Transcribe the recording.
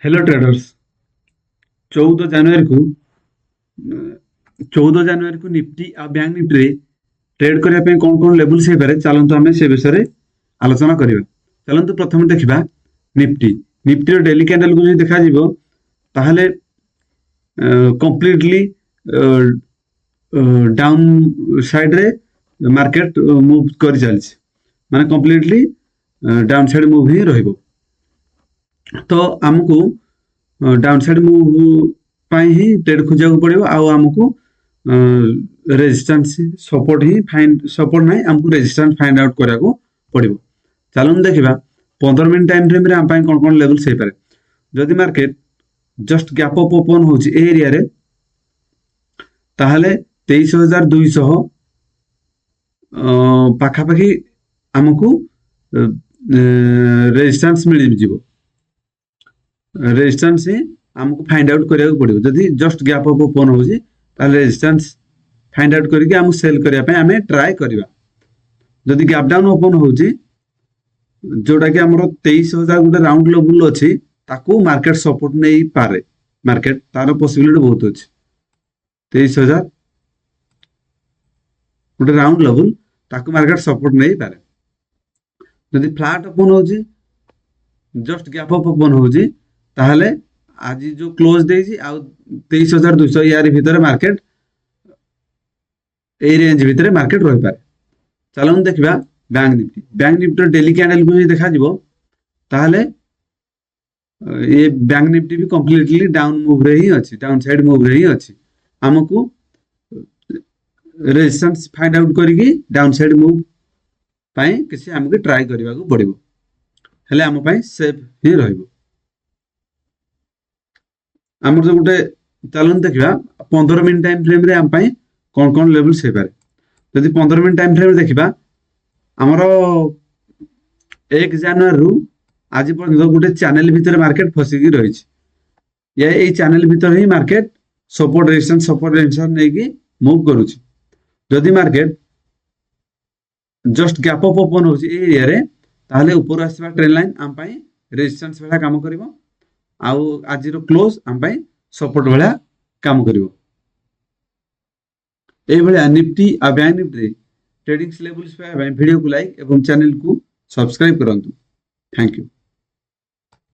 Hello traders. 14 ଜାନୁଆରୀ को 14 ଜାନୁଆରୀ को Nifty आ bank Nifty trade करने पे कौन कौन लेवल्स हो पारे चलतु आम से विषय में आलोचना करवा। चलतु प्रथम देखा निफ्टी निफ्टी डेली कैंडल को देखा ताहले कंप्लीटली डाउन साइड रे मार्केट मूव कर चलछि माने कंप्लीटली डाउन साइड मूव ही रहिबो। तो आमको डाउन साइड मूव पाई ही ट्रेड खोजा पड़ो आमको रेजिस्टेंस सपोर्ट ही फाइंड सपोर्ट नहीं आमको रेजिस्टेंस फाइंड आउट करा पड़ो। चलून देखा 15 मिनट टाइम फ्रेम रे आम पाई कौन कौन लेवल्स हो पारे। जदि market just gap up open हो एरिया रे ताहले 23,200 पाखापाखि आमको रेजिस्टेंस मिल जीवो। रेजिस्टेंस ही आमको फाइंड आउट करिया पड़ो। जदि जस्ट गैप अप ओपन हो रेजिस्टेंस फाइंड आउट करके आम सेल करिया पे आमे ट्राई करिवा। जदि गैप डाउन ओपन हो जोटा कि हमरो 23,000 गोटे राउंड लेवल अछि ताकू मार्केट सपोर्ट नहीं पारे। मार्केट तार पॉसिबिलिटी बहुत अछि 23,000 गोटे राउंड लेवल ताकू मार्केट सपोर्ट नहीं पारे। जदि फ्लैट ओपन हो जस्ट गैप अप ओपन हो ताहले आज जो क्लोज देछि आ 23,200 यार भीतर मार्केट ए रेंज भीतर मार्केट रही पारे। चलन देखा बैंक निफ्टी डेली कैंडल को देखा ताहले ये बैंक निफ्टी भी कंप्लीटली डाउन मूव रे ही अछि डाउन साइड मूव रे ही अछि। हमको रेजिस्टेंस फाइंड आउट करके डाउन साइड मूव पाई किसी हमको ट्राई करबा को पड़िबो हेले हम पाई सेफ ही रहइबो। आमर जो गोटे चलन देखा 15 मिनट टाइम फ्रेम रे हम पाई कौन कौन लेवल्स हो पारे। जदि 15 मिनट टाइम फ्रेम देखा आमर 1 জানুয়ারি रु आज पर्यंत गोटे चैनल भीतर मार्केट फसिकी रही ये चैनल भीतर ही मार्केट सपोर्ट रेजिस्टेंस नहीं कि मूव करुछि। जदि market just gap up open हो एरिया रे ताहले ऊपर आसवा ट्रेंड लाइन आम पाई रेजिस्टेंस वाला काम करिवो आउ आज रो क्लोज आम पाई सपोर्ट वाला काम करिवो। ए भलिया निफ्टी आ बैंक निफ्टी ट्रेडिंग लेवल्स पे वीडियो को लाइक एवं चैनल को सब्सक्राइब करंतु। Thank you.